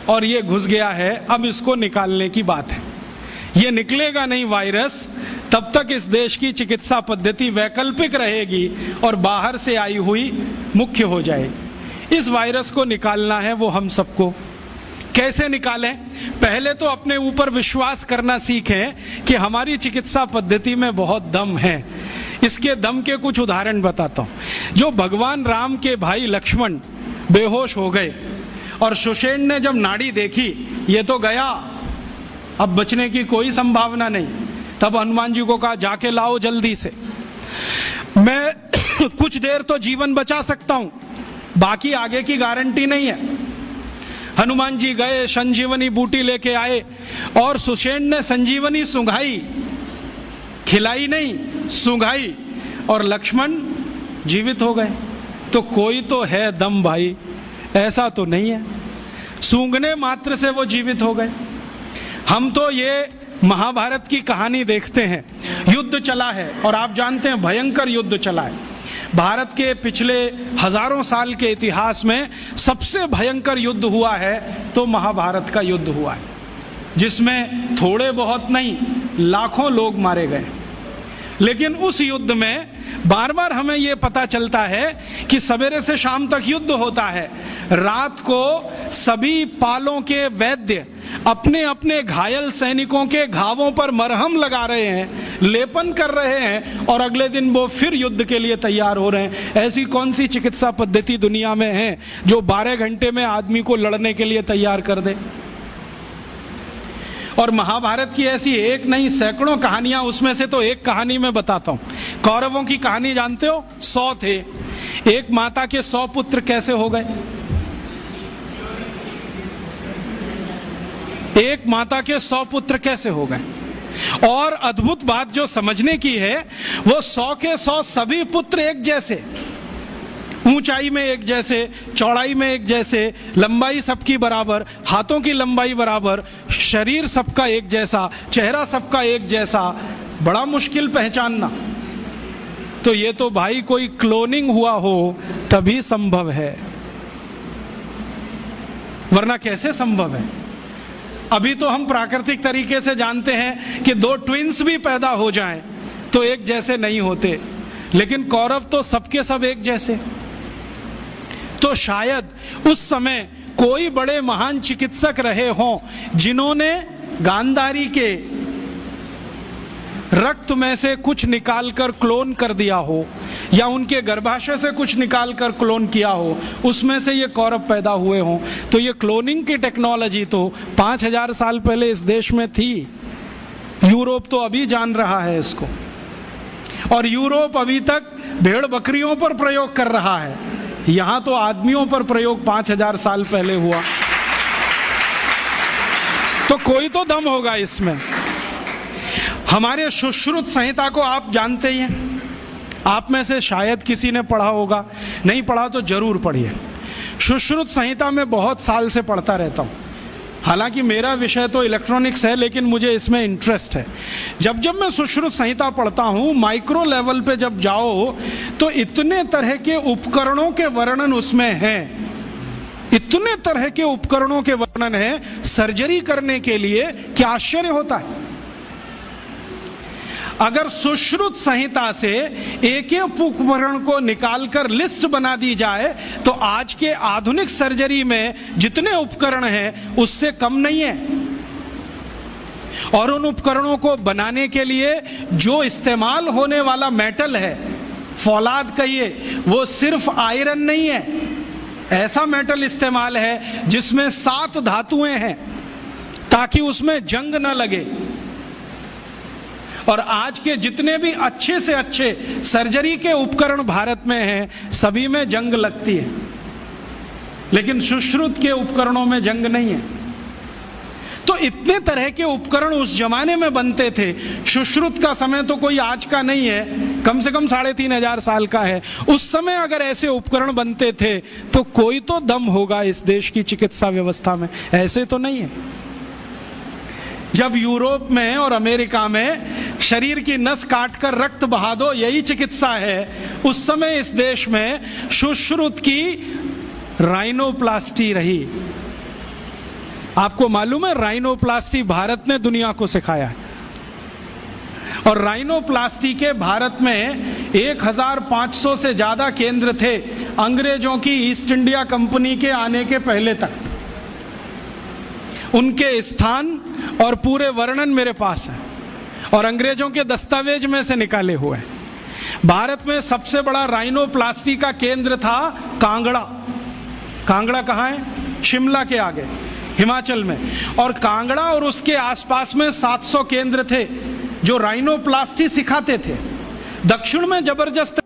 और ये घुस गया है, अब इसको निकालने की बात है। ये निकलेगा नहीं वायरस तब तक इस देश की चिकित्सा पद्धति वैकल्पिक रहेगी और बाहर से आई हुई मुख्य हो जाएगी। इस वायरस को निकालना है, वो हम सबको। कैसे निकालें? पहले तो अपने ऊपर विश्वास करना सीखें कि हमारी चिकित्सा पद्धति में बहुत दम है। इसके दम के कुछ उदाहरण बताता हूं। जो भगवान राम के भाई लक्ष्मण बेहोश हो गए और सुषेण ने जब नाड़ी देखी, ये तो गया, अब बचने की कोई संभावना नहीं, तब हनुमान जी को कहा जाके लाओ जल्दी से, मैं कुछ देर तो जीवन बचा सकता हूं, बाकी आगे की गारंटी नहीं है। हनुमान जी गए, संजीवनी बूटी लेके आए और सुषेण ने संजीवनी सूंघाई, खिलाई नहीं, सूंघाई, और लक्ष्मण जीवित हो गए। तो कोई तो है दम भाई, ऐसा तो नहीं है सूंघने मात्र से वो जीवित हो गए। हम तो ये महाभारत की कहानी देखते हैं, युद्ध चला है और आप जानते हैं भयंकर युद्ध चला है। भारत के पिछले हजारों साल के इतिहास में सबसे भयंकर युद्ध हुआ है तो महाभारत का युद्ध हुआ है, जिसमें थोड़े बहुत नहीं लाखों लोग मारे गए। लेकिन उस युद्ध में बार बार हमें यह पता चलता है कि सवेरे से शाम तक युद्ध होता है, रात को सभी पालों के वैद्य अपने अपने घायल सैनिकों के घावों पर मरहम लगा रहे हैं, लेपन कर रहे हैं, और अगले दिन वो फिर युद्ध के लिए तैयार हो रहे हैं। ऐसी कौन सी चिकित्सा पद्धति दुनिया में है जो 12 घंटे में आदमी को लड़ने के लिए तैयार कर दे? और महाभारत की ऐसी एक नहीं सैकड़ों कहानियां, उसमें से तो एक कहानी मैं बताता हूं। कौरवों की कहानी जानते हो? 100 थे, एक माता के 100 पुत्र कैसे हो गए? एक माता के 100 पुत्र कैसे हो गए? और अद्भुत बात जो समझने की है, वो 100 के 100 सभी पुत्र एक जैसे, ऊंचाई में एक जैसे, चौड़ाई में एक जैसे, लंबाई सबकी बराबर, हाथों की लंबाई बराबर, शरीर सबका एक जैसा, चेहरा सबका एक जैसा। बड़ा मुश्किल पहचानना। तो ये तो भाई कोई क्लोनिंग हुआ हो तभी संभव है, वरना कैसे संभव है? अभी तो हम प्राकृतिक तरीके से जानते हैं कि 2 ट्विंस भी पैदा हो जाएं तो एक जैसे नहीं होते, लेकिन कौरव तो सबके सब एक जैसे। तो शायद उस समय कोई बड़े महान चिकित्सक रहे हों जिन्होंने गांधारी के रक्त में से कुछ निकालकर क्लोन कर दिया हो, या उनके गर्भाशय से कुछ निकालकर क्लोन किया हो, उसमें से ये कौरव पैदा हुए हों। तो ये क्लोनिंग की टेक्नोलॉजी तो 5000 साल पहले इस देश में थी। यूरोप तो अभी जान रहा है इसको, और यूरोप अभी तक भेड़ बकरियों पर प्रयोग कर रहा है, यहां तो आदमियों पर प्रयोग 5000 साल पहले हुआ। तो कोई तो दम होगा इसमें। हमारे सुश्रुत संहिता को आप जानते ही हैं, आप में से शायद किसी ने पढ़ा होगा, नहीं पढ़ा तो जरूर पढ़िए। सुश्रुत संहिता में बहुत साल से पढ़ता रहता हूं। हालांकि मेरा विषय तो इलेक्ट्रॉनिक्स है, लेकिन मुझे इसमें इंटरेस्ट है। जब जब मैं सुश्रुत संहिता पढ़ता हूं, माइक्रो लेवल पे जब जाओ तो इतने तरह के उपकरणों के वर्णन उसमें हैं, इतने तरह के उपकरणों के वर्णन है सर्जरी करने के लिए, क्या आश्चर्य होता है। अगर सुश्रुत संहिता से एक एक उपकरण को निकालकर लिस्ट बना दी जाए तो आज के आधुनिक सर्जरी में जितने उपकरण हैं उससे कम नहीं है। और उन उपकरणों को बनाने के लिए जो इस्तेमाल होने वाला मेटल है, फौलाद कहिए, वो सिर्फ आयरन नहीं है, ऐसा मेटल इस्तेमाल है जिसमें 7 धातुएं हैं ताकि उसमें जंग न लगे। और आज के जितने भी अच्छे से अच्छे सर्जरी के उपकरण भारत में हैं, सभी में जंग लगती है, लेकिन सुश्रुत के उपकरणों में जंग नहीं है। तो इतने तरह के उपकरण उस जमाने में बनते थे। सुश्रुत का समय तो कोई आज का नहीं है, कम से कम 3500 साल का है। उस समय अगर ऐसे उपकरण बनते थे तो कोई तो दम होगा इस देश की चिकित्सा व्यवस्था में, ऐसे तो नहीं है। जब यूरोप में और अमेरिका में शरीर की नस काटकर रक्त बहा दो, यही चिकित्सा है, उस समय इस देश में सुश्रुत की राइनोप्लास्टी रही। आपको मालूम है राइनोप्लास्टी भारत ने दुनिया को सिखाया है। और राइनोप्लास्टी के भारत में 1500 से ज्यादा केंद्र थे अंग्रेजों की ईस्ट इंडिया कंपनी के आने के पहले तक। उनके स्थान और पूरे वर्णन मेरे पास है और अंग्रेजों के दस्तावेज में से निकाले हुए हैं। भारत में सबसे बड़ा राइनोप्लास्टी का केंद्र था कांगड़ा। कांगड़ा कहाँ है? शिमला के आगे, हिमाचल में। और कांगड़ा और उसके आसपास में 700 केंद्र थे जो राइनोप्लास्टी सिखाते थे। दक्षिण में जबरदस्त